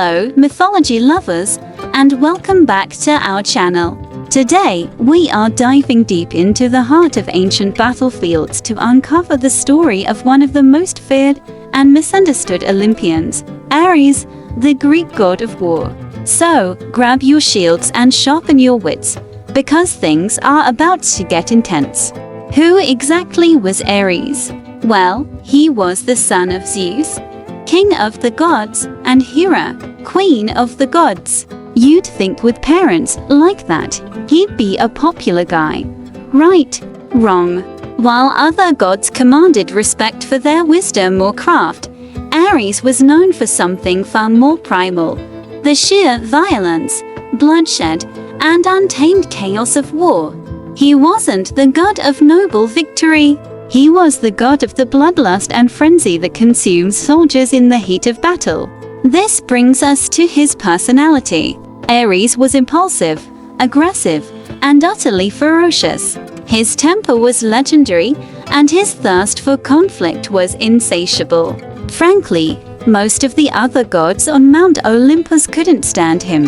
Hello, mythology lovers, and welcome back to our channel. Today, we are diving deep into the heart of ancient battlefields to uncover the story of one of the most feared and misunderstood Olympians, Ares, the Greek god of war. So, grab your shields and sharpen your wits, because things are about to get intense. Who exactly was Ares? Well, he was the son of Zeus, king of the gods, and Hera, queen of the gods. You'd think with parents like that, he'd be a popular guy. Right? Wrong. While other gods commanded respect for their wisdom or craft, Ares was known for something far more primal: the sheer violence, bloodshed, and untamed chaos of war. He wasn't the god of noble victory. He was the god of the bloodlust and frenzy that consumes soldiers in the heat of battle. This brings us to his personality. Ares was impulsive, aggressive, and utterly ferocious. His temper was legendary, and his thirst for conflict was insatiable. Frankly, most of the other gods on Mount Olympus couldn't stand him.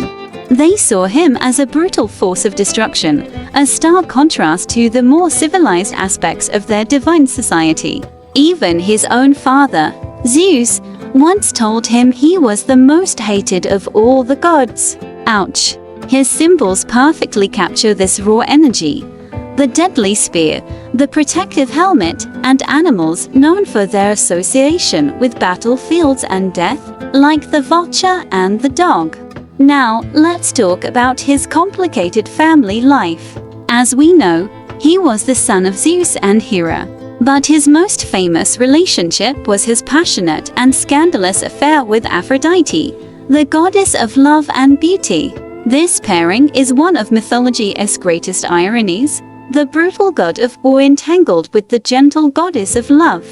They saw him as a brutal force of destruction, a stark contrast to the more civilized aspects of their divine society. Even his own father, Zeus, once told him he was the most hated of all the gods. Ouch. His symbols perfectly capture this raw energy. The deadly spear, the protective helmet, and animals known for their association with battlefields and death, like the vulture and the dog. Now, let's talk about his complicated family life. As we know, he was the son of Zeus and Hera. But his most famous relationship was his passionate and scandalous affair with Aphrodite, the goddess of love and beauty. This pairing is one of mythology's greatest ironies, the brutal god of war entangled with the gentle goddess of love.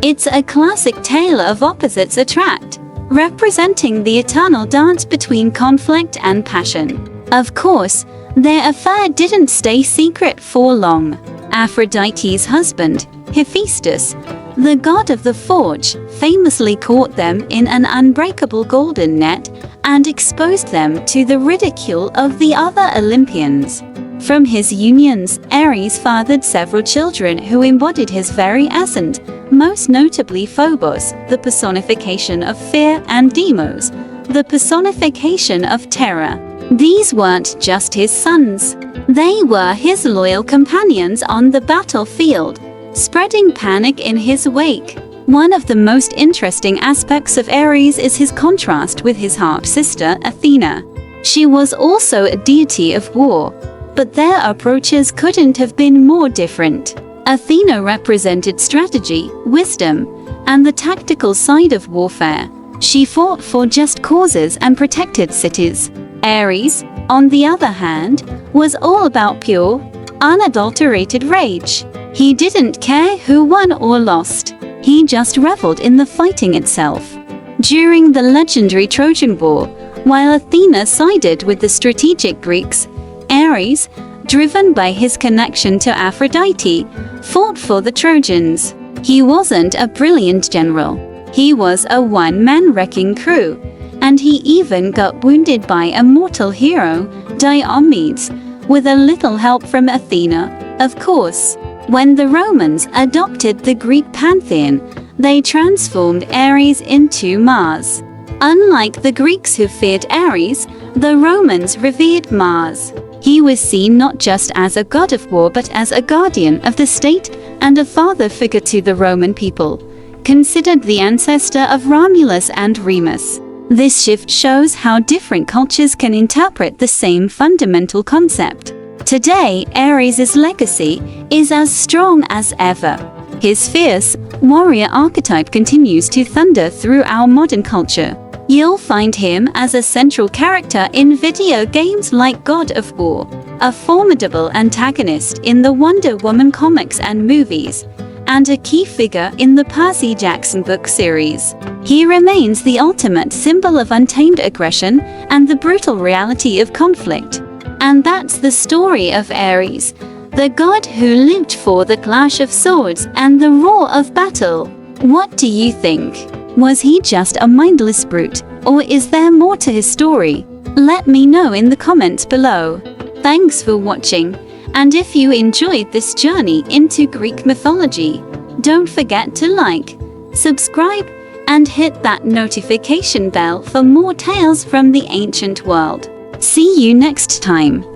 It's a classic tale of opposites attract, representing the eternal dance between conflict and passion. Of course, their affair didn't stay secret for long. Aphrodite's husband, Hephaestus, the god of the forge, famously caught them in an unbreakable golden net and exposed them to the ridicule of the other Olympians. From his unions, Ares fathered several children who embodied his very essence, most notably Phobos, the personification of fear, and Deimos, the personification of terror. These weren't just his sons. They were his loyal companions on the battlefield, spreading panic in his wake. One of the most interesting aspects of Ares is his contrast with his half-sister, Athena. She was also a deity of war, but their approaches couldn't have been more different. Athena represented strategy, wisdom, and the tactical side of warfare. She fought for just causes and protected cities. Ares, on the other hand, was all about pure, unadulterated rage. He didn't care who won or lost. He just reveled in the fighting itself. During the legendary Trojan War, while Athena sided with the strategic Greeks, Ares, driven by his connection to Aphrodite, fought for the Trojans. He wasn't a brilliant general. He was a one-man wrecking crew, and he even got wounded by a mortal hero, Diomedes, with a little help from Athena, of course. When the Romans adopted the Greek pantheon, they transformed Ares into Mars. Unlike the Greeks who feared Ares, the Romans revered Mars. He was seen not just as a god of war but as a guardian of the state and a father figure to the Roman people, considered the ancestor of Romulus and Remus. This shift shows how different cultures can interpret the same fundamental concept. Today, Ares' legacy is as strong as ever. His fierce, warrior archetype continues to thunder through our modern culture. You'll find him as a central character in video games like God of War, a formidable antagonist in the Wonder Woman comics and movies, and a key figure in the Percy Jackson book series. He remains the ultimate symbol of untamed aggression and the brutal reality of conflict. And that's the story of Ares, the god who lived for the clash of swords and the roar of battle. What do you think? Was he just a mindless brute, Or is there more to his story? Let me know in the comments below. Thanks for watching, and if you enjoyed this journey into Greek mythology, don't forget to like, subscribe, and hit that notification bell for more tales from the ancient world. See you next time.